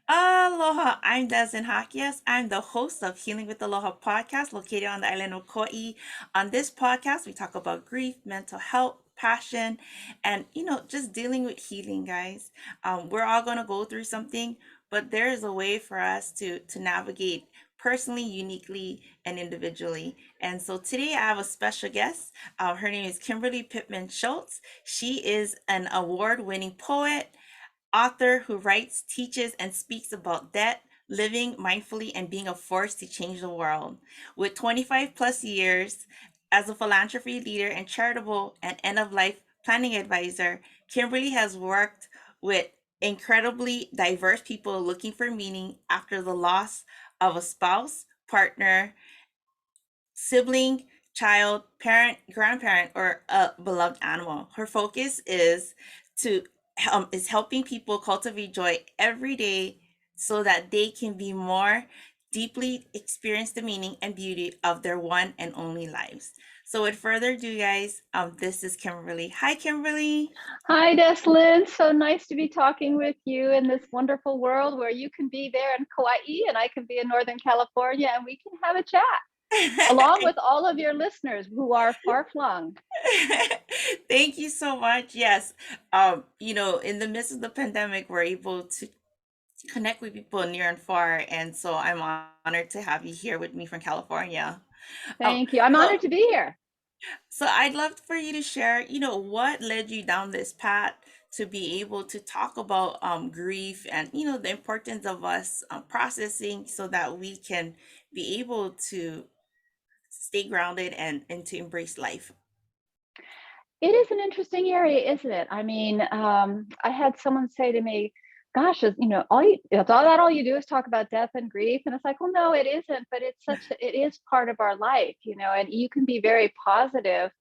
Aloha, I'm Desmond Hakias. I'm the host of Healing with Aloha Podcast located on the island of Kauai. On this podcast, we talk about grief, mental health, passion, and just dealing with healing, guys. We're all gonna go through something, but there is a way for us to navigate personally, uniquely, and individually. And so today I have a special guest. Her name is Kimberley Pittman-Schulz. She is an award-winning poet, author who writes, teaches, and speaks about debt, living mindfully, and being a force to change the world. With 25 plus years as a philanthropy leader and charitable and end of life planning advisor, Kimberly has worked with incredibly diverse people looking for meaning after the loss of a spouse, partner, sibling, child, parent, grandparent, or a beloved animal. Her focus to is helping people cultivate joy every day so that they can be more deeply experience the meaning and beauty of their one and only lives. So with further ado, guys, this is Kimberly. Hi, Kimberly. Hi, Deslyn. So nice to be talking with you in this wonderful world where you can be there in Kauai and I can be in Northern California and we can have a chat along with all of your listeners who are far flung. Thank you so much. Yes. In the midst of the pandemic, we're able to connect with people near and far. And so I'm honored to have you here with me from California. Um, Thank you. I'm so, honored to be here. so I'd love for you to share, what led you down this path to be able to talk about grief and, the importance of us processing so that we can be able to stay grounded and to embrace life. It is an interesting area, isn't it? I mean, I had someone say to me, "Gosh, all you do is talk about death and grief," and it's like, "Well, no, it isn't. But it is part of our life, And you can be very positive,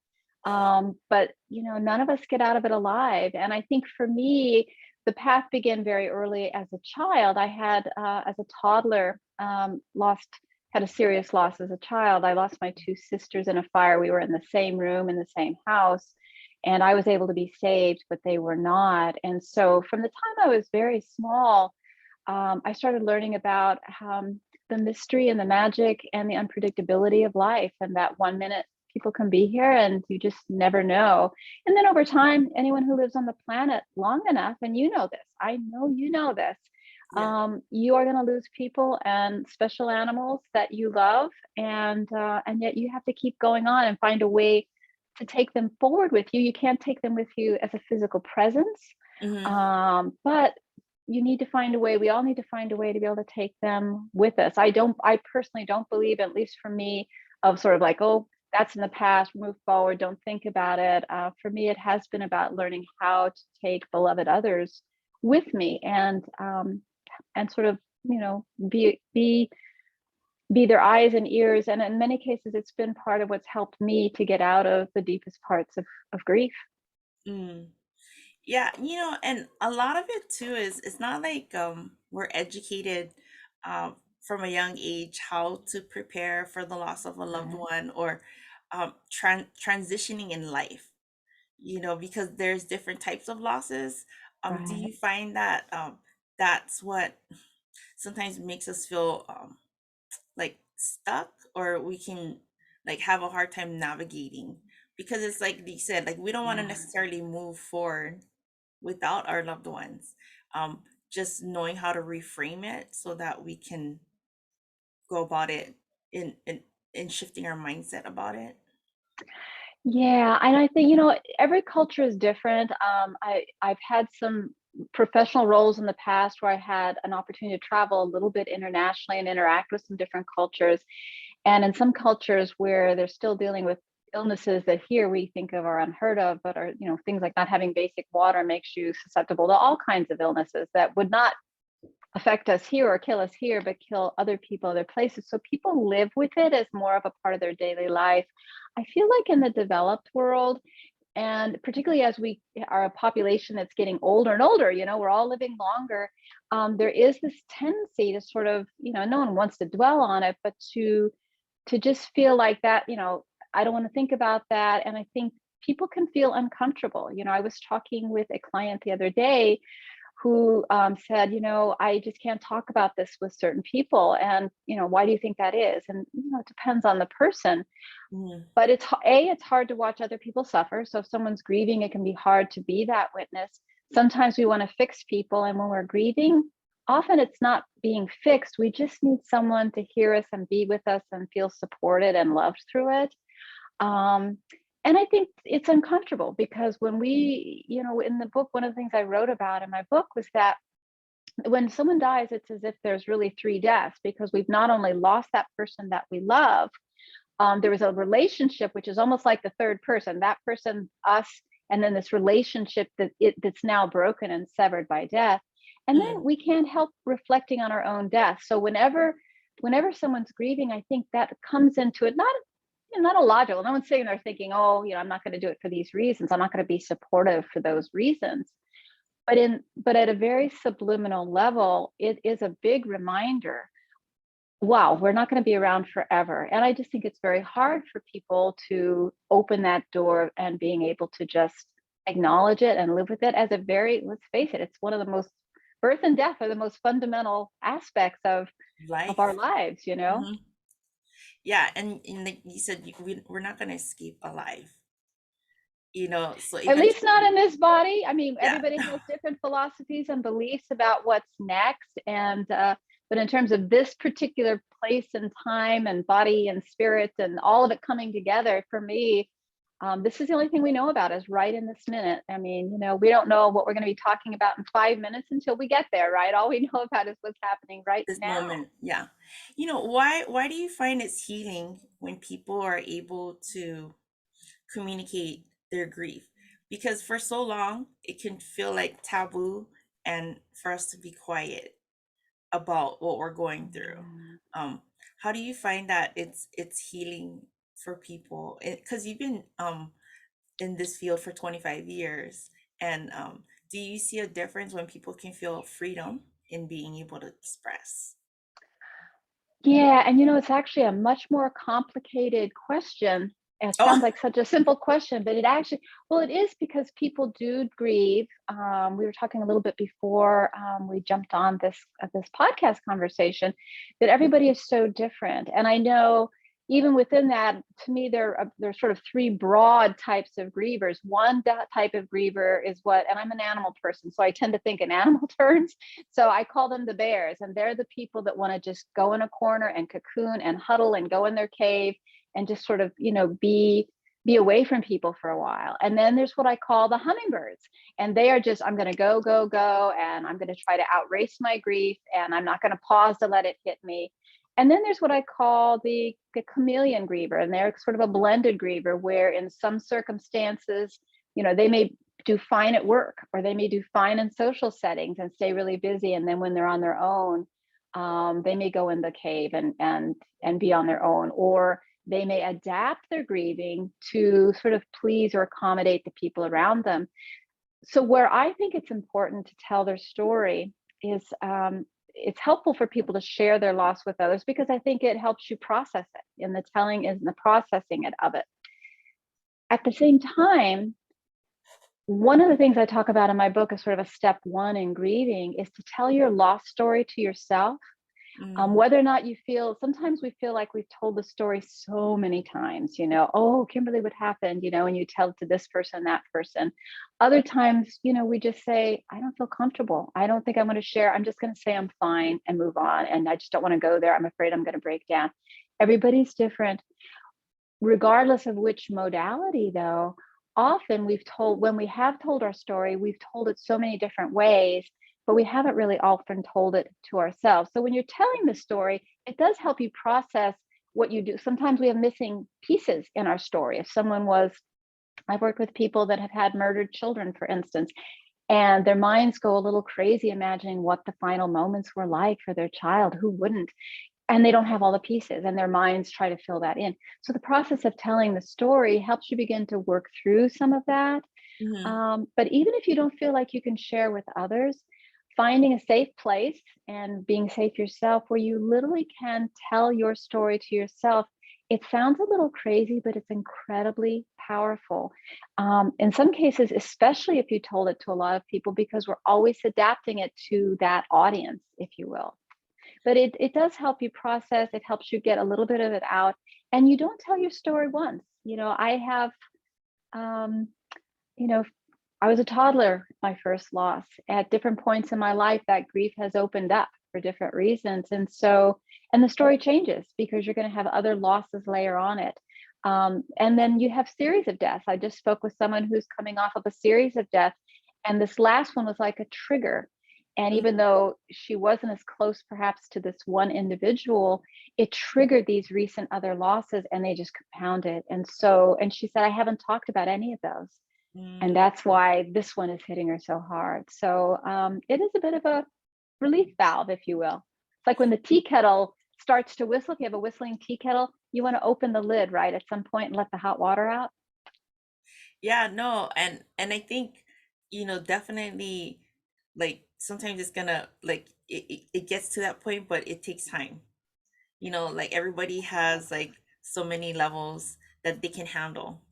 but none of us get out of it alive. And I think for me, the path began very early as a child. I had, as a toddler, lost had a serious loss as a child. I lost my two sisters in a fire. We were in the same room in the same house, and I was able to be saved, but they were not. And so, from the time I was very small, I started learning about the mystery and the magic and the unpredictability of life, and that one minute people can be here and you just never know. And then over time, anyone who lives on the planet long enough, and you know this, I know you know this, Yeah. you are going to lose people and special animals that you love, and yet you have to keep going on and find a way to take them forward with you. You can't take them with you as a physical presence, Hmm. but you need to find a way. We all need to find a way to be able to take them with us. I personally don't believe, at least for me, of sort of like, oh, that's in the past, move forward, don't think about it. For me, it has been about learning how to take beloved others with me, and sort of, be their eyes and ears. And in many cases, it's been part of what's helped me to get out of the deepest parts of grief. Mm. Yeah, and a lot of it too is it's not like we're educated from a young age how to prepare for the loss of a loved Right. one or transitioning in life, because there's different types of losses. Do Right. you find that that's what sometimes makes us feel like stuck, or we can like have a hard time navigating because it's like you said, like we don't want to Yeah. necessarily move forward without our loved ones. Um, just knowing how to reframe it so that we can go about it in shifting our mindset about it. Yeah, and I think, every culture is different. I've had some professional roles in the past where I had an opportunity to travel a little bit internationally and interact with some different cultures. And in some cultures where they're still dealing with illnesses that here we think of are unheard of, but are, things like not having basic water makes you susceptible to all kinds of illnesses that would not affect us here or kill us here, but kill other people, other places. So people live with it as more of a part of their daily life. I feel like in the developed world, and particularly as we are a population that's getting older and older, we're all living longer. There is this tendency to sort of, no one wants to dwell on it, but to just feel like that, I don't want to think about that. And I think people can feel uncomfortable. I was talking with a client the other day who said, I just can't talk about this with certain people. And, why do you think that is? And, it depends on the person. Mm, But it's hard to watch other people suffer. So if someone's grieving, it can be hard to be that witness. Sometimes we want to fix people. And when we're grieving, often it's not being fixed. We just need someone to hear us and be with us and feel supported and loved through it. Um, and I think it's uncomfortable because when we, in the book, one of the things I wrote about in my book was that when someone dies, it's as if there's really three deaths, because we've not only lost that person that we love, there was a relationship, which is almost like the third person, that person, us, and then this relationship that's now broken and severed by death. And mm, then we can't help reflecting on our own death. So whenever someone's grieving, I think that comes into it, not a logical. No one's sitting there thinking, oh, I'm not going to do it for these reasons. I'm not going to be supportive for those reasons. But at a very subliminal level, it is a big reminder, wow, we're not going to be around forever. And I just think it's very hard for people to open that door and being able to just acknowledge it and live with it as let's face it, it's one of the most, birth and death are the most fundamental aspects of our life. lives. Hmm. Yeah, and like you said, we're not gonna escape alive. So At least not eventually, in this body. I mean, yeah, everybody has different philosophies and beliefs about what's next. But in terms of this particular place and time and body and spirit and all of it coming together, for me, this is the only thing we know about is right in this minute. I mean, we don't know what we're going to be talking about in 5 minutes until we get there, right? All we know about is what's happening right this now. moment, yeah. Why do you find it's healing when people are able to communicate their grief? Because for so long it can feel like taboo, and for us to be quiet about what we're going through. Yeah. um how do you find that it's healing for people? Because you've been in this field for 25 years, and do you see a difference when people can feel freedom in being able to express? Yeah, and it's actually a much more complicated question. It Oh. sounds like such a simple question, but it actually, well, it is because people do grieve. We were talking a little bit before we jumped on this podcast conversation, that everybody is so different, and I know even within that, to me, there's sort of three broad types of grievers. One type of griever is and I'm an animal person, so I tend to think in animal terms. So I call them the bears, and they're the people that want to just go in a corner and cocoon and huddle and go in their cave and just sort of, be away from people for a while. And then there's what I call the hummingbirds, and they are just, I'm going to go, go, go, and I'm going to try to outrace my grief, and I'm not going to pause to let it hit me. And then there's what I call the chameleon griever, and they're sort of a blended griever where in some circumstances, they may do fine at work, or they may do fine in social settings and stay really busy. And then when they're on their own, they may go in the cave and be on their own, or they may adapt their grieving to sort of please or accommodate the people around them. So where I think it's important to tell their story is it's helpful for people to share their loss with others, because I think it helps you process it. And the telling is the processing of it. At the same time, one of the things I talk about in my book is sort of a step one in grieving is to tell your loss story to yourself. Mm, Whether or not sometimes we feel like we've told the story so many times, oh, Kimberly, what happened, and you tell it to this person, that person. Other times, we just say, I don't feel comfortable. I don't think I'm going to share. I'm just going to say I'm fine and move on. And I just don't want to go there. I'm afraid I'm going to break down. Everybody's different. Regardless of which modality, though, often when we have told our story, we've told it so many different ways, but we haven't really often told it to ourselves. So when you're telling the story, it does help you process what you do. Sometimes we have missing pieces in our story. I've worked with people that have had murdered children, for instance, and their minds go a little crazy imagining what the final moments were like for their child. Who wouldn't? And they don't have all the pieces, and their minds try to fill that in. So the process of telling the story helps you begin to work through some of that. mhm. But even if you don't feel like you can share with others, finding a safe place and being safe yourself where you literally can tell your story to yourself It sounds a little crazy, but it's incredibly powerful. In some cases, especially if you told it to a lot of people, because we're always adapting it to that audience, if you will. But it does help you process. It helps you get a little bit of it out, and you don't tell your story once. I have, um, you know, I was a toddler, my first loss. At different points in my life, that grief has opened up for different reasons. And the story changes because you're going to have other losses layer on it. And then you have series of deaths. I just spoke with someone who's coming off of a series of deaths. And this last one was like a trigger. And Mm. even though she wasn't as close perhaps to this one individual, it triggered these recent other losses and they just compounded. And she said, I haven't talked about any of those, and Mm. that's why this one is hitting her so hard. So it is a bit of a relief valve, if you will. It's like when the tea kettle starts to whistle. If you have a whistling tea kettle, you want to open the lid, right, at some point and let the hot water out. Yeah, no, and I think, definitely, like sometimes it's gonna like it gets to that point, but it takes time. Like everybody has like so many levels that they can handle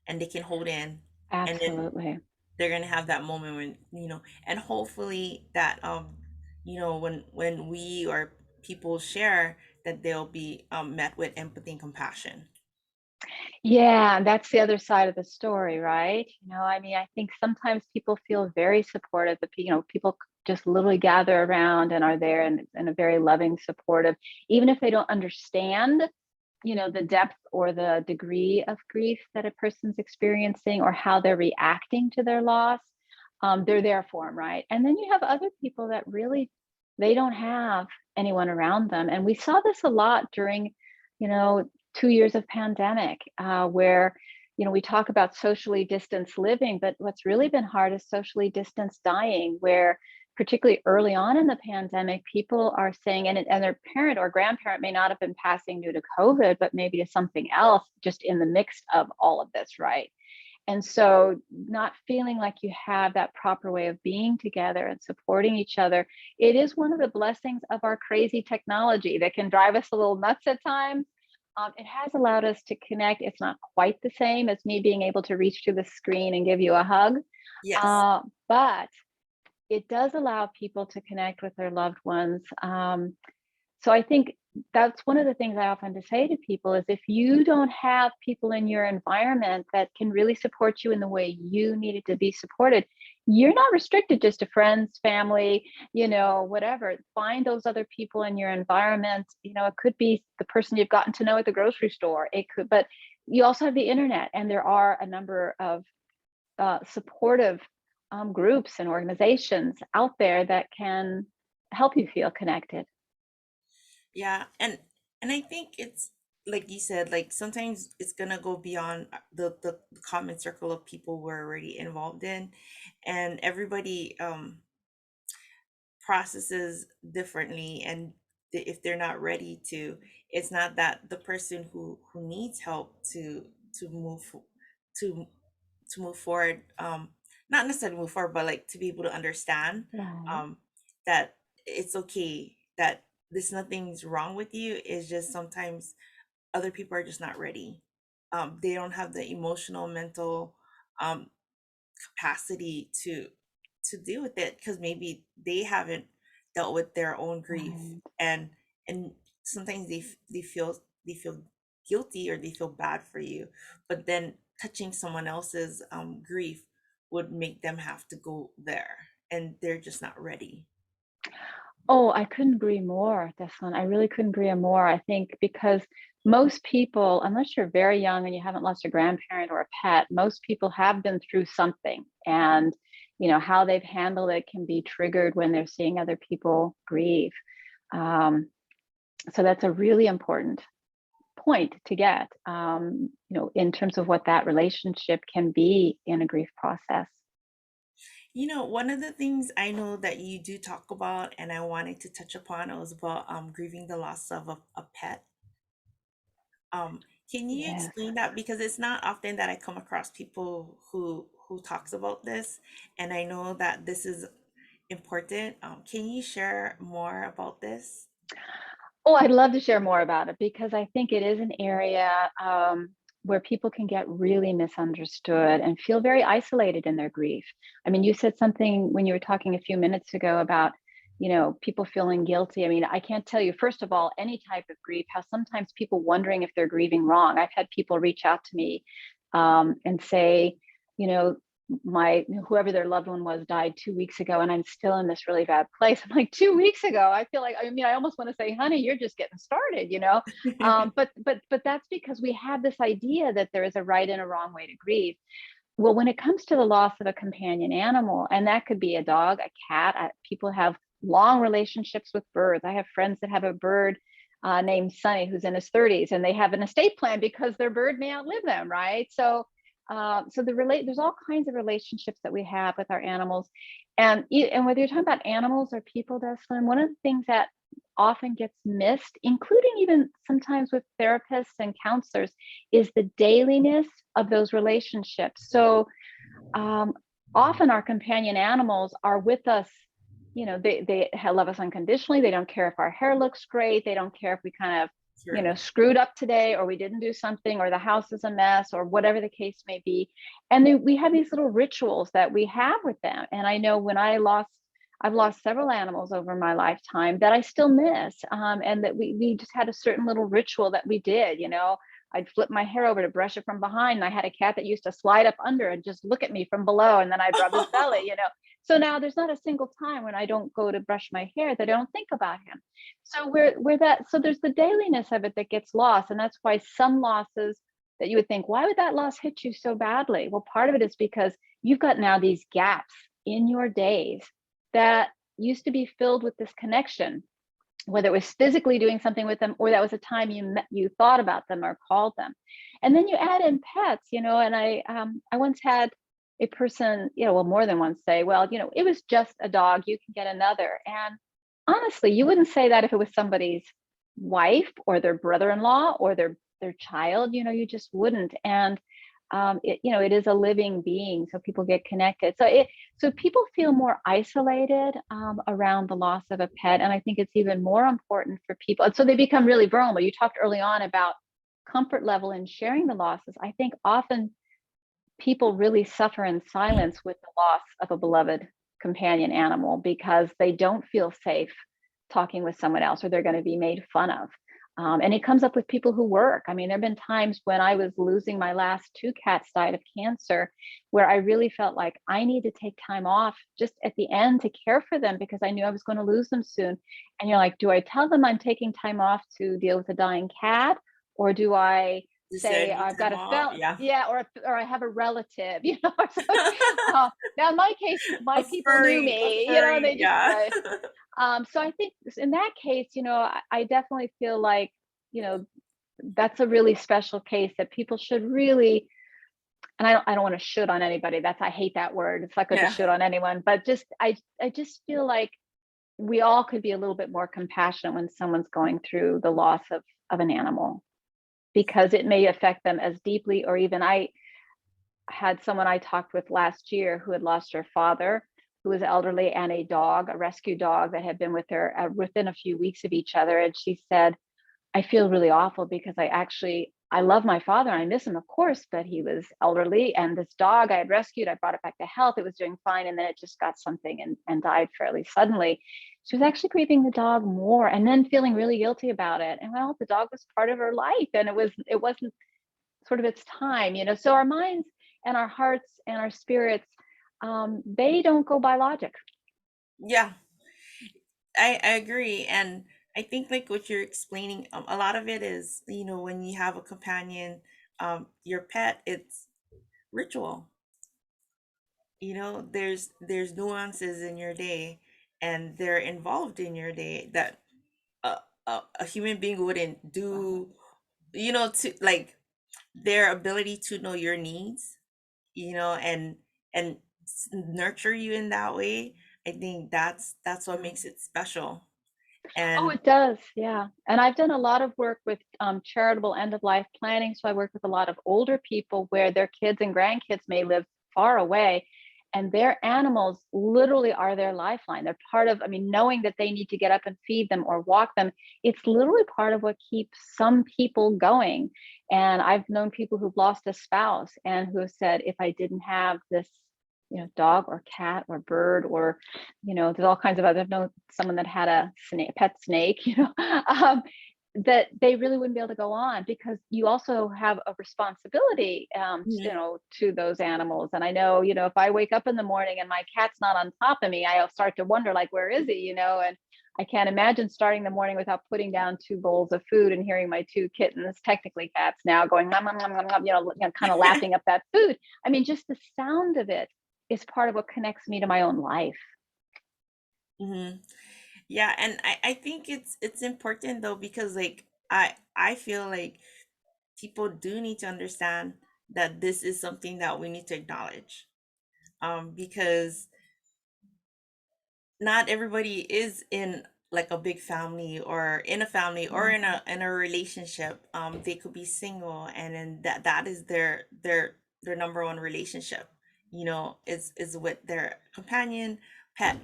and they can hold in, and then Absolutely. they're gonna have that moment when, and hopefully that when we or people share, that they'll be met with empathy and compassion. Yeah, and that's the other side of the story, right? I mean, I think sometimes people feel very supportive, but people just literally gather around and are there and a very loving, supportive, even if they don't understand, the depth or the degree of grief that a person's experiencing or how they're reacting to their loss. They're there for them, right? And then you have other people that really they don't have anyone around them, and we saw this a lot during, you know, 2 years of pandemic, where we talk about socially distanced living, but what's really been hard is socially distanced dying, where particularly early on in the pandemic, people are saying, and their parent or grandparent may not have been passing due to COVID, but maybe to something else, just in the mix of all of this, right? And so, not feeling like you have that proper way of being together and supporting each other, it is one of the blessings of our crazy technology that can drive us a little nuts at times. It has allowed us to connect. It's not quite the same as me being able to reach to the screen and give you a hug, Yes. but it does allow people to connect with their loved ones. So I think that's one of the things I often to say to people is if you don't have people in your environment that can really support you in the way you needed to be supported, you're not restricted just to friends, family, whatever. Find those other people in your environment. It could be the person you've gotten to know at the grocery store. But you also have the internet, and there are a number of supportive groups and organizations out there that can help you feel connected. Yeah, and I think it's like you said, like sometimes it's gonna go beyond the common circle of people we're already involved in, and everybody processes differently, and if they're not ready to, it's not that the person who needs help to move to to move forward, not necessarily move forward, but like to be able to understand Right. um that it's okay, that there's nothing's wrong with you. It's just sometimes other people are just not ready. They don't have the emotional, mental um capacity to deal with it, because maybe they haven't dealt with their own grief, Right. and sometimes they feel guilty or they feel bad for you, but then touching someone else's grief would make them have to go there, and they're just not ready. Oh, I couldn't agree more, this one. I really couldn't agree more. I think because most people, unless you're very young and you haven't lost a grandparent or a pet, most people have been through something. And, how they've handled it can be triggered when they're seeing other people grieve. Um, so that's a really important point to get, in terms of what that relationship can be in a grief process. One of the things I know that you do talk about, and I wanted to touch upon, was about grieving the loss of a pet. Can you Yes. explain that? Because it's not often that I come across people who talks about this, and I know that this is important. Can you share more about this? Oh, I'd love to share more about it because I think it is an area where people can get really misunderstood and feel very isolated in their grief. I mean, you said something when you were talking a few minutes ago about, people feeling guilty. I mean, I can't tell you, first of all, any type of grief, how sometimes people wondering if they're grieving wrong. I've had people reach out to me and say, you know, my whoever their loved one was died 2 weeks ago and I'm still in this really bad place. I'm like, 2 weeks ago, I feel like, I mean, I almost want to say, honey, you're just getting started. But that's because we have this idea that there is a right and a wrong way to grieve. Well, when it comes to the loss of a companion animal, and that could be a dog, a cat, people have long relationships with birds. I have friends that have a bird named Sunny who's in his 30s, and they have an estate plan because their bird may outlive them, right? There's all kinds of relationships that we have with our animals, and whether you're talking about animals or people, Deslin, one of the things that often gets missed, including even sometimes with therapists and counselors, is the dailiness of those relationships. So often our companion animals are with us. They love us unconditionally. They don't care if our hair looks great. They don't care if we kind of True. screwed up today, or we didn't do something, or the house is a mess, or whatever the case may be. And we have these little rituals that we have with them. And I know when I've lost several animals over my lifetime that I still miss. And that we just had a certain little ritual that we did. I'd flip my hair over to brush it from behind. And I had a cat that used to slide up under and just look at me from below. And then I'd rub his belly. So now there's not a single time when I don't go to brush my hair that I don't think about him. So so there's the dailiness of it that gets lost. And that's why some losses that you would think, why would that loss hit you so badly? Well, part of it is because you've got now these gaps in your days that used to be filled with this connection, whether it was physically doing something with them, or that was a time you thought about them or called them. And then you add in pets, and I once had a person, well, more than once say, well, it was just a dog, you can get another. And honestly, you wouldn't say that if it was somebody's wife or their brother-in-law or their child, you just wouldn't. And it is a living being, so people get connected. So people feel more isolated around the loss of a pet, and I think it's even more important for people. And so they become really vulnerable. You talked early on about comfort level in sharing the losses. I think often people really suffer in silence with the loss of a beloved companion animal because they don't feel safe talking with someone else, or they're going to be made fun of. And it comes up with people who work. I mean, there have been times when I was losing my last two cats died of cancer, where I really felt like I need to take time off just at the end to care for them because I knew I was going to lose them soon. And you're like, do I tell them I'm taking time off to deal with a dying cat? Or do I You say said need I've got time a off. fel Yeah. yeah, or I have a relative, now in my case, A my people knew furry, a me, furry, they just yeah. so I think in that case, I definitely feel like, that's a really special case that people should really, and I don't want to should on anybody. I hate that word. It's not good to Yeah. should on anyone, but I just feel like we all could be a little bit more compassionate when someone's going through the loss of an animal, because it may affect them as deeply. Or even I had someone I talked with last year who had lost her father, who was elderly, and a dog, a rescue dog that had been with her within a few weeks of each other. And she said, I feel really awful because I love my father and I miss him, of course, but he was elderly, and this dog I had rescued, I brought it back to health. It was doing fine. And then it just got something and died fairly suddenly. She was actually grieving the dog more and then feeling really guilty about it. And well, the dog was part of her life, and it wasn't sort of its time, so our minds and our hearts and our spirits, they don't go by logic. Yeah. I agree. And I think like what you're explaining, a lot of it is, when you have a companion, your pet, it's ritual. There's nuances in your day, and they're involved in your day that a, a human being wouldn't do, to like their ability to know your needs, and nurture you in that way. I think that's what makes it special. Oh, And it does. Yeah. And I've done a lot of work with charitable end of life planning. So I work with a lot of older people where their kids and grandkids may live far away. and their animals literally are their lifeline. They're part of, I mean, knowing that they need to get up and feed them or walk them, it's literally part of what keeps some people going. And I've known people who've lost a spouse and who have said, if I didn't have this, dog or cat or bird or, there's all kinds of other, I've known someone that had a snake, pet snake, that they really wouldn't be able to go on because you also have a responsibility, Mhm. to those animals. And I know, if I wake up in the morning and my cat's not on top of me, I'll start to wonder, like, where is he? And I can't imagine starting the morning without putting down two bowls of food and hearing my two kittens, technically cats now, going nom, nom, nom, nom, nom, kind of lapping up that food. I mean, just the sound of it is part of what connects me to my own life. Mhm. Yeah, and I think it's important though because like I feel like people do need to understand that this is something that we need to acknowledge. Because not everybody is in like a big family or in a family or Yeah. in a relationship. They could be single and then that is their number one relationship, is with their companion pet.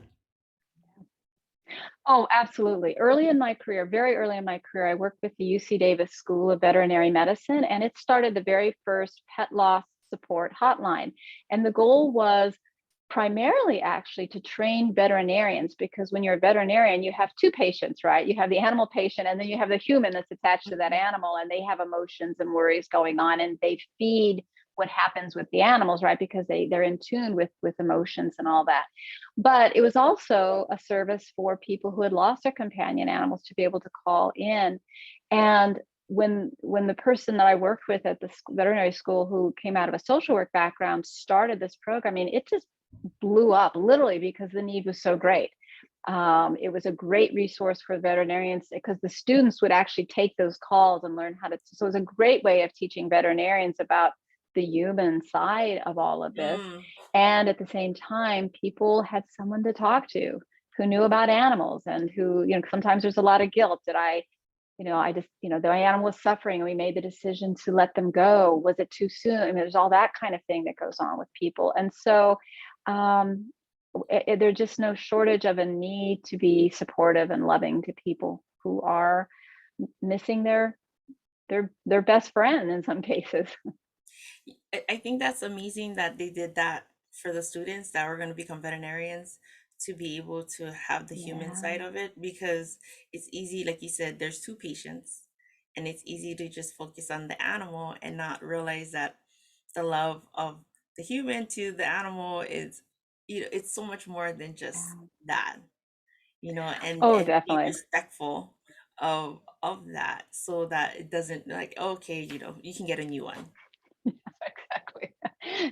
Oh, absolutely. Early in my career, very early in my career, I worked with the UC Davis School of Veterinary Medicine, and it started the very first pet loss support hotline. And the goal was primarily actually to train veterinarians because when you're a veterinarian, you have two patients, right? You have the animal patient and then you have the human that's attached to that Mhm. animal, and they have emotions and worries going on, and they feed what happens with the animals, right? Because they're in tune with emotions and all that. But it was also a service for people who had lost their companion animals to be able to call in. And when the person that I worked with at the veterinary school who came out of a social work background started this program, I mean, it just blew up literally because the need was so great. It was a great resource for veterinarians because the students would actually take those calls and learn how to. So it was a great way of teaching veterinarians about the human side of all of this. Mm, And at the same time, people had someone to talk to who knew about animals and who, sometimes there's a lot of guilt. Did I, I just, the animal was suffering and we made the decision to let them go. Was it too soon? I mean, there's all that kind of thing that goes on with people. And so, um, there's just no shortage of a need to be supportive and loving to people who are missing their best friend in some cases. I think that's amazing that they did that for the students that were going to become veterinarians to be able to have the human Yeah. side of it because it's easy, like you said, there's two patients and it's easy to just focus on the animal and not realize that the love of the human to the animal is, it's so much more than just Yeah. that, Oh, and be definitely. respectful of that so that it doesn't like, okay, you can get a new one. Exactly.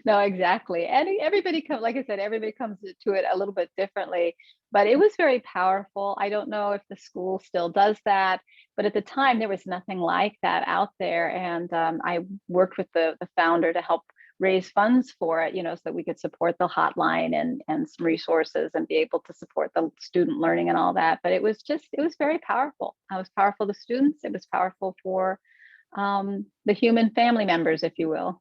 No, exactly. And everybody comes, like I said, everybody comes to it a little bit differently, but it was very powerful. I don't know if the school still does that, but at the time there was nothing like that out there. And I worked with the founder to help raise funds for it, so that we could support the hotline and some resources and be able to support the student learning and all that. But it was very powerful. It was powerful to students. It was powerful for the human family members, if you will.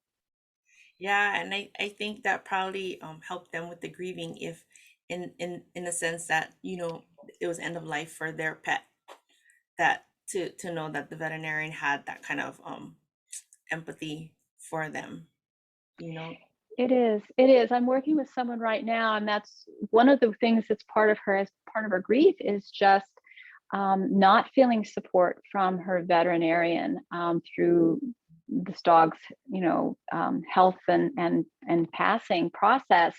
Yeah, and I think that probably helped them with the grieving if in a sense that, it was end of life for their pet, that to know that the veterinarian had that kind of empathy for them, you know. It is. It is. I'm working with someone right now, and that's one of the things that's part of her as part of her grief is just not feeling support from her veterinarian through this dog's, health and passing process,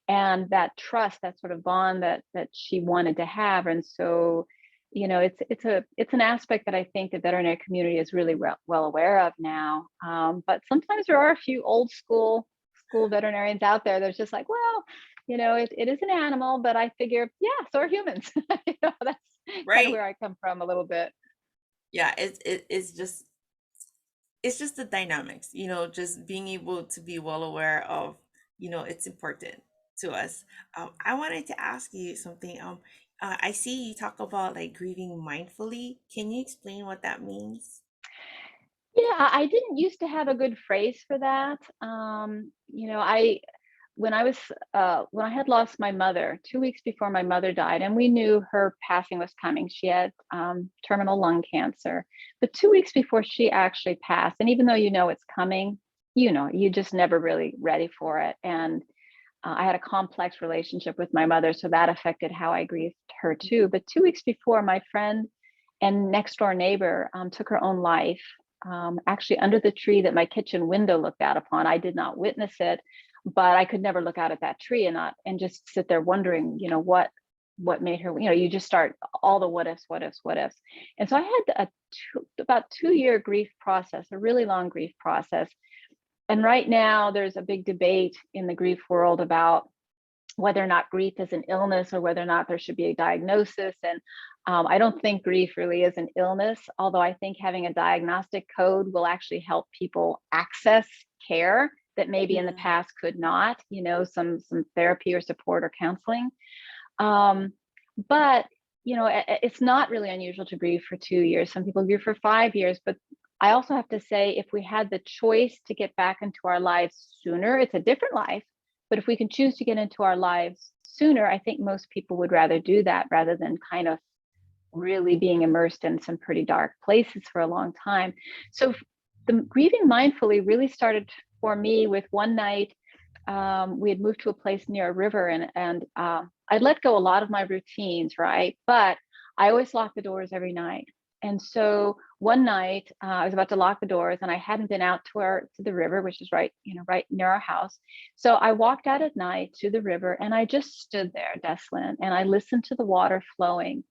and that trust, that sort of bond that she wanted to have. And so, it's an aspect that I think the veterinary community is really well aware of now. But sometimes there are a few old school veterinarians out there that's just like, well, it is an animal, but I figure, yeah, so are humans. That's kind of Right. where I come from a little bit. Yeah, it's just the dynamics, just being able to be well aware of, it's important to us. I wanted to ask you something. I see you talk about like grieving mindfully. Can you explain what that means? Yeah, I didn't used to have a good phrase for that. when I had lost my mother 2 weeks before my mother died, and we knew her passing was coming. She had terminal lung cancer, but 2 weeks before she actually passed, and even though you know it's coming, you just never really ready for it. And I had a complex relationship with my mother, so that affected how I grieved her too. But 2 weeks before, my friend and next door neighbor took her own life, actually under the tree that my kitchen window looked out upon. I did not witness it, but I could never look out at that tree and just sit there wondering, what made her. You just start all the what ifs, what ifs, what ifs. And so I had about 2 year grief process, a really long grief process. And right now, there's a big debate in the grief world about whether or not grief is an illness or whether or not there should be a diagnosis. And I don't think grief really is an illness, although I think having a diagnostic code will actually help people access care that maybe in the Mhm. past could not, some therapy or support or counseling. Um, but it's not really unusual to grieve for 2 years. Some people grieve for 5 years, but I also have to say, if we had the choice to get back into our lives sooner, it's a different life. But if we can choose to get into our lives sooner, I think most people would rather do that rather than kind of really being immersed in some pretty dark places for a long time. So the grieving mindfully really started for me with one night. We had moved to a place near a river, and I'd let go a lot of my routines, right? But I always lock the doors every night. And so one night, I was about to lock the doors, and I hadn't been out to the river, which is right near our house. So I walked out at night to the river, and I just stood there, Deslin, and I listened to the water flowing.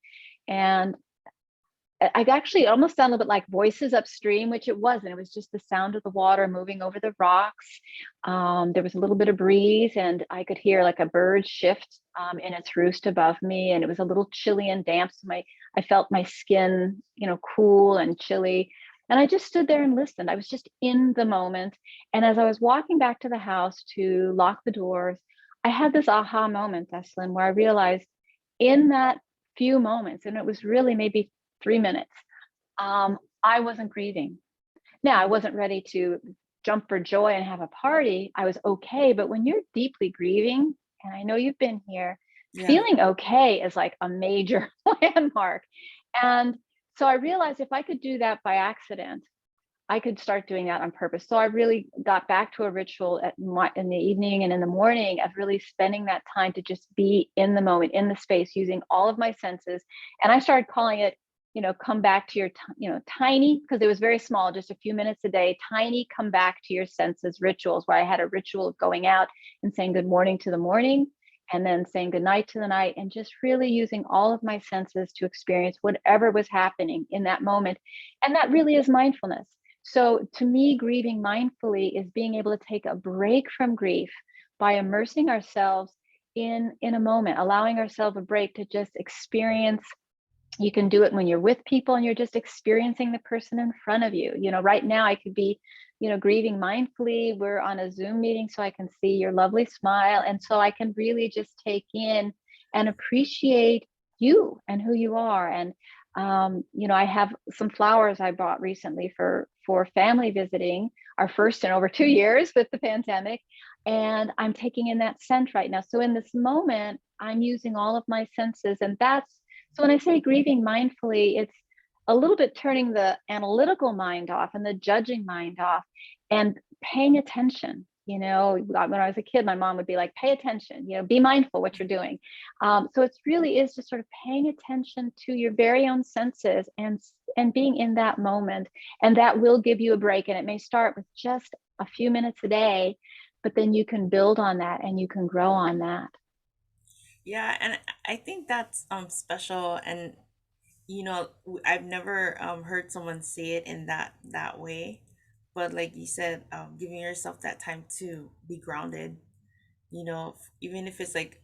And I actually almost sounded a little bit like voices upstream, which it wasn't. It was just the sound of the water moving over the rocks. There was a little bit of breeze, and I could hear like a bird shift in its roost above me, and it was a little chilly and damp. So I felt my skin, cool and chilly. And I just stood there and listened. I was just in the moment. And as I was walking back to the house to lock the doors, I had this aha moment, Deslin, where I realized in that few moments, and it was really maybe 3 minutes, I wasn't grieving. Now, I wasn't ready to jump for joy and have a party. I was okay. But when you're deeply grieving, and I know you've been here, Yeah. feeling okay is like a major landmark. And so I realized if I could do that by accident, I could start doing that on purpose. So I really got back to a ritual in the evening and in the morning of really spending that time to just be in the moment, in the space, using all of my senses. And I started calling it, come back to your, tiny, because it was very small, just a few minutes a day, tiny come back to your senses rituals, where I had a ritual of going out and saying good morning to the morning, and then saying good night to the night, and just really using all of my senses to experience whatever was happening in that moment. And that really is mindfulness. So to me, grieving mindfully is being able to take a break from grief by immersing ourselves in a moment, allowing ourselves a break to just experience. You can do it when you're with people and you're just experiencing the person in front of you. Right now I could be, grieving mindfully. We're on a Zoom meeting, so I can see your lovely smile. And so I can really just take in and appreciate you and who you are. And I have some flowers I bought recently for family visiting, our first in over 2 years with the pandemic. And I'm taking in that scent right now. So in this moment, I'm using all of my senses. And so when I say grieving mindfully, it's a little bit turning the analytical mind off and the judging mind off and paying attention. When I was a kid, my mom would be like, pay attention, be mindful what you're doing. So it really is just sort of paying attention to your very own senses and being in that moment. And that will give you a break. And it may start with just a few minutes a day, but then you can build on that and you can grow on that. Yeah, and I think that's special, and I've never heard someone say it in that way. But like you said, giving yourself that time to be grounded, even if it's like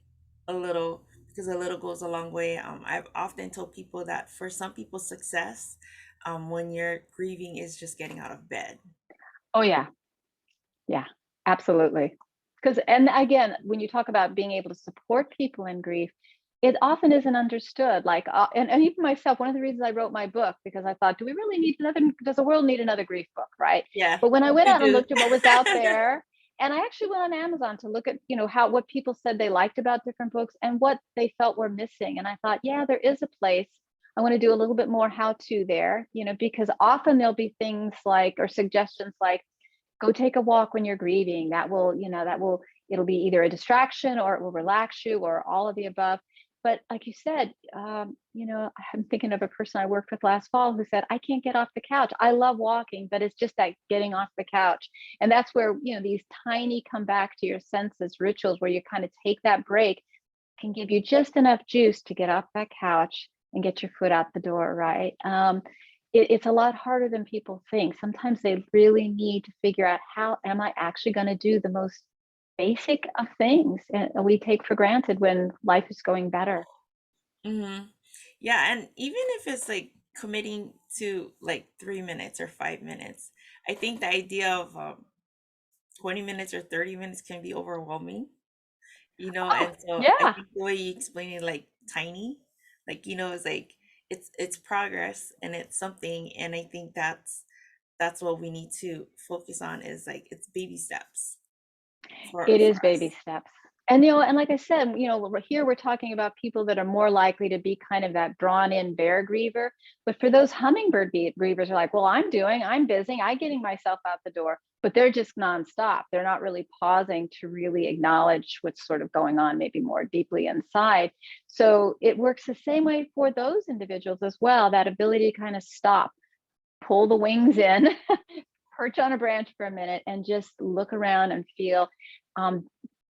a little, because a little goes a long way. I've often told people that for some people, success, when you're grieving, is just getting out of bed. Oh, yeah. Yeah, absolutely. Because, and again, when you talk about being able to support people in grief, it often isn't understood. Like, and even myself, one of the reasons I wrote my book, because I thought, does the world need another grief book, right? Yeah, But when I went you out and do. looked at what was out there, And I actually went on Amazon to look at, how what people said they liked about different books and what they felt were missing. And I thought, yeah, there is a place. I want to do a little bit more how to there, because often there'll be things like, or suggestions like, go take a walk when you're grieving. It'll be either a distraction or it will relax you or all of the above. But like you said, I'm thinking of a person I worked with last fall who said, I can't get off the couch. I love walking, but it's just that getting off the couch. And that's where, these tiny come back to your senses rituals where you kind of take that break can give you just enough juice to get off that couch and get your foot out the door, right? It's a lot harder than people think. Sometimes they really need to figure out, how am I actually going to do the most basic of things and we take for granted when life is going better. Hmm. Yeah, and even if it's like committing to like 3 minutes or 5 minutes, I think the idea of 20 minutes or 30 minutes can be overwhelming, Oh, and so I yeah. think the way you explain it, like tiny, like, it's like it's progress and it's something, and I think that's what we need to focus on, is like it's baby steps It for is baby us. steps. And and like I said, here we're talking about people that are more likely to be kind of that drawn in bear griever. But for those grievers are like, well, I'm busy, I'm getting myself out the door, but they're just nonstop. They're not really pausing to really acknowledge what's sort of going on, maybe more deeply inside. So it works the same way for those individuals as well, that ability to kind of stop, pull the wings in, perch on a branch for a minute and just look around and feel. Um,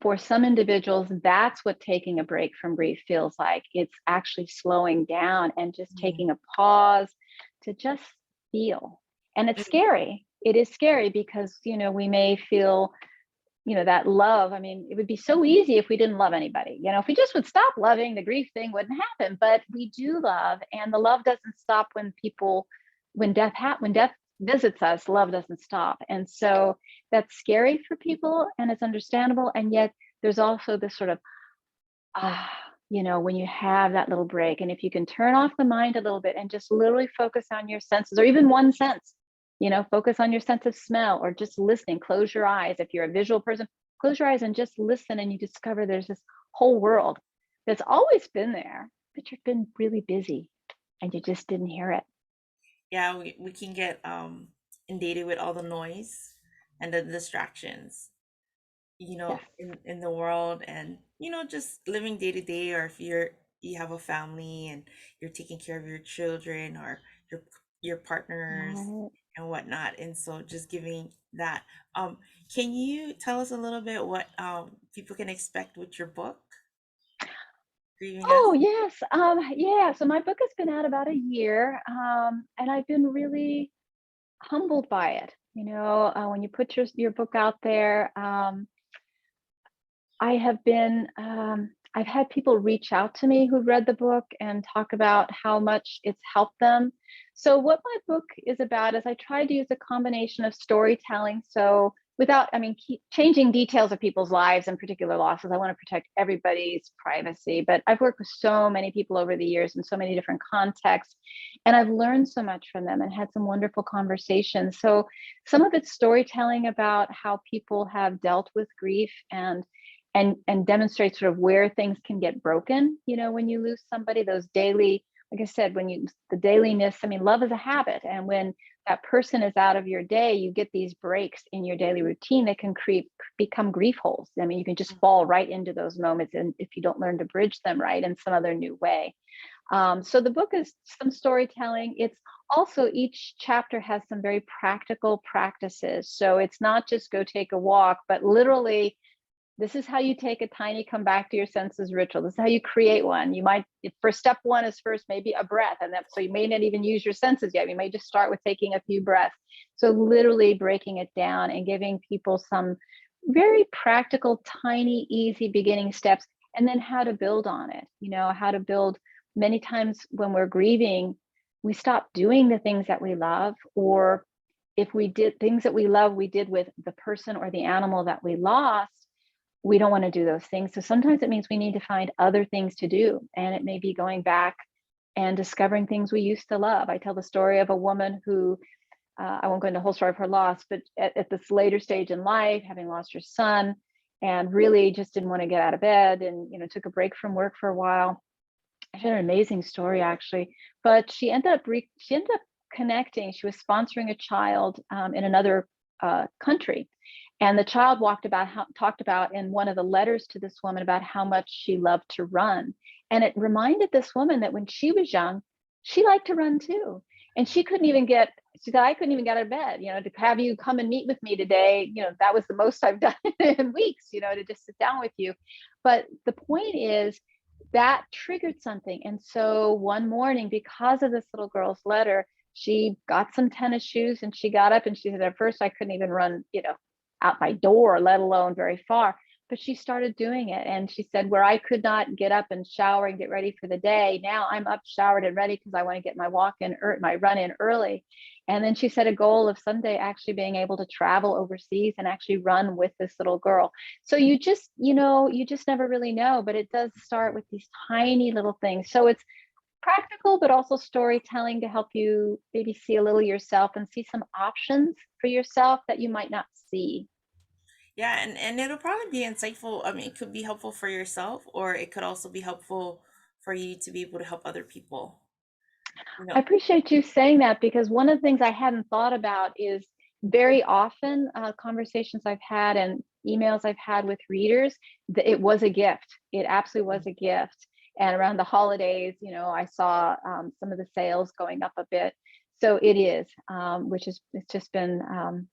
for some individuals, that's what taking a break from grief feels like. It's actually slowing down and just Mhm. taking a pause to just feel. And it's Mm. scary. It is scary because, we may feel, that love. I mean, it would be so easy if we didn't love anybody. If we just would stop loving, the grief thing wouldn't happen. But we do love, and the love doesn't stop when death visits us. Love doesn't stop, and so that's scary for people, and it's understandable. And yet, there's also this sort of ah, when you have that little break, and if you can turn off the mind a little bit and just literally focus on your senses, or even one sense, focus on your sense of smell or just listening. Close your eyes. If you're a visual person, close your eyes and just listen, and you discover there's this whole world that's always been there, but you've been really busy and you just didn't hear it. Yeah, we can get inundated with all the noise and the distractions, Yes. in the world, and just living day to day, or if you have a family and you're taking care of your children or your partners Right. and whatnot, and so just giving that. Can you tell us a little bit what people can expect with your book, Grieving Us? Oh, yes. Yeah. So my book has been out about a year, and I've been really humbled by it. When you put your book out there, I've had people reach out to me who read the book and talk about how much it's helped them. So what my book is about is I try to use a combination of storytelling. So without, keep changing details of people's lives and particular losses. I want to protect everybody's privacy, but I've worked with so many people over the years in so many different contexts, and I've learned so much from them and had some wonderful conversations. So some of it's storytelling about how people have dealt with grief and demonstrate sort of where things can get broken, when you lose somebody, those daily, like I said, the dailiness. Love is a habit, and when that person is out of your day, you get these breaks in your daily routine that can become grief holes. You can just fall right into those moments, and if you don't learn to bridge them right in some other new way. So the book is some storytelling. It's also, each chapter has some very practical practices. So it's not just go take a walk, but literally, this is how you take a tiny come back to your senses ritual. This is how you create one. You might, for step one is first maybe a breath, and so you may not even use your senses yet. You may just start with taking a few breaths. So literally breaking it down and giving people some very practical, tiny, easy beginning steps, and then how to build on it. How to build. Many times when we're grieving, we stop doing the things that we love, or if we did things that we love, we did with the person or the animal that we lost, we don't want to do those things. So sometimes it means we need to find other things to do. And it may be going back and discovering things we used to love. I tell the story of a woman who I won't go into the whole story of her loss, but at this later stage in life, having lost her son, and really just didn't want to get out of bed, and took a break from work for a while. She had an amazing story actually, but she ended up connecting. She was sponsoring a child in another country, and the child talked about in one of the letters to this woman about how much she loved to run, and it reminded this woman that when she was young, she liked to run too, and she couldn't even get. She said, "I couldn't even get out of bed, to have you come and meet with me today. That was the most I've done in weeks. To just sit down with you." But the point is that triggered something. And so one morning, because of this little girl's letter, she got some tennis shoes and she got up and she said, at first I couldn't even run, out my door, let alone very far. But she started doing it. And she said, where I could not get up and shower and get ready for the day, now I'm up, showered, and ready because I want to get my my run in early. And then she set a goal of someday actually being able to travel overseas and actually run with this little girl. So you just never really know, but it does start with these tiny little things. So it's practical, but also storytelling to help you maybe see a little yourself and see some options for yourself that you might not see. Yeah, and it'll probably be insightful. I mean, it could be helpful for yourself, or it could also be helpful for you to be able to help other people. You I know, appreciate you saying that because one of the things I hadn't thought about is very often conversations I've had and emails I've had with readers, that it was a gift. It absolutely was a gift. And around the holidays, I saw some of the sales going up a bit. So it is, which is it's just been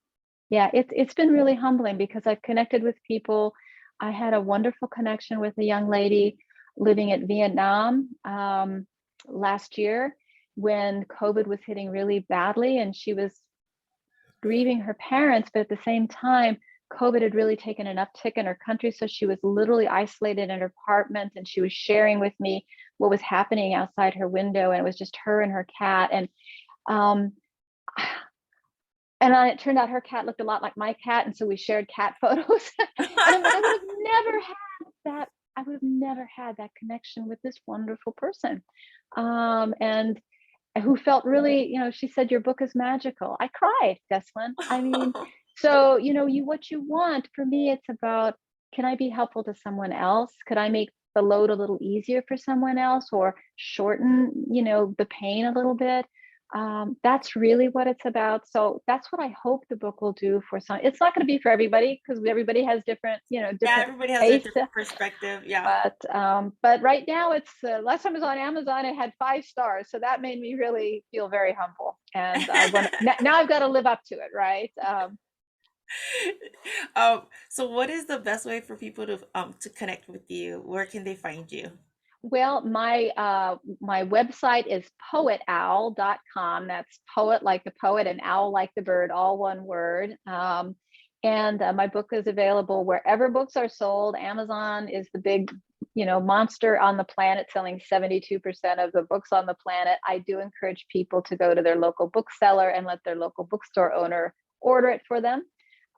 yeah, it's been really humbling because I've connected with people. I had a wonderful connection with a young lady living at Vietnam last year when COVID was hitting really badly, and she was grieving her parents, but at the same time, COVID had really taken an uptick in her country. So she was literally isolated in her apartment, and she was sharing with me what was happening outside her window. And it was just her and her cat. Um, and it turned out her cat looked a lot like my cat, and so we shared cat photos. And I would have never had that. I would have never had that connection with this wonderful person, and who felt really, she said, "Your book is magical." I cried, Deslin. I mean, so you what you want for me, it's about, can I be helpful to someone else? Could I make the load a little easier for someone else, or shorten, the pain a little bit? That's really what it's about. So that's what I hope the book will do for some. It's not going to be for everybody because everybody has different, yeah, different everybody has their tastes. different perspective. Yeah. But right now it's last time it was on Amazon, it had 5 stars, so that made me really feel very humble. And I want now I've got to live up to it, right? So what is the best way for people to connect with you? Where can they find you? Well, my website is poetowl.com. That's poet like the poet and owl like the bird, all one word. And my book is available wherever books are sold. Amazon is the big, monster on the planet, selling 72% of the books on the planet. I do encourage people to go to their local bookseller and let their local bookstore owner order it for them.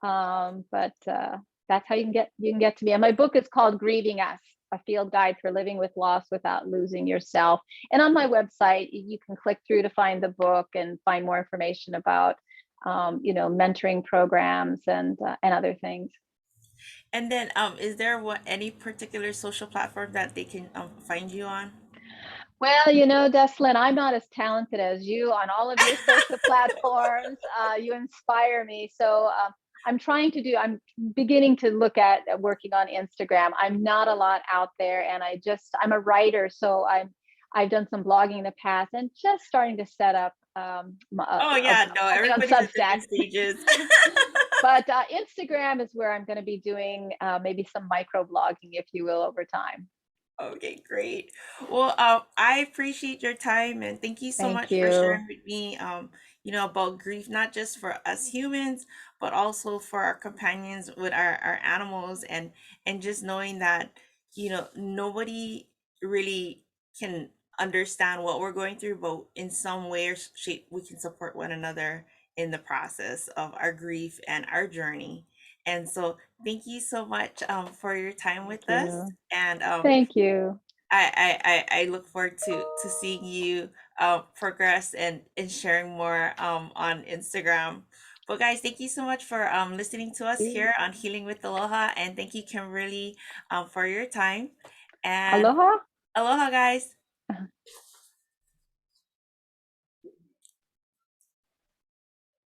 But that's how you can get to me. And my book is called Grieving Us, a field guide for living with loss without losing yourself. And on my website, you can click through to find the book and find more information about, mentoring programs and other things. And then is there any particular social platform that they can find you on? Well, Deslin, I'm not as talented as you on all of your social platforms. You inspire me. So I'm beginning to look at working on Instagram. I'm not a lot out there, and I'm a writer. So I've done some blogging in the past and just starting to set up Oh yeah, no, something on everybody's at Substack. different stages. But Instagram is where I'm going to be doing maybe some micro blogging, if you will, over time. Okay, great. Well, I appreciate your time and thank you so Thank much for you. sharing with me, about grief, not just for us humans, but also for our companions with our animals and just knowing that, nobody really can understand what we're going through, but in some way or shape, we can support one another in the process of our grief and our journey. And so thank you so much for your time Thank with us. you. And Thank you. I look forward to seeing you progress and sharing more on Instagram. But guys, thank you so much for listening to us here on Healing with Aloha, and thank you, Kimberly, for your time. And Aloha. aloha, guys.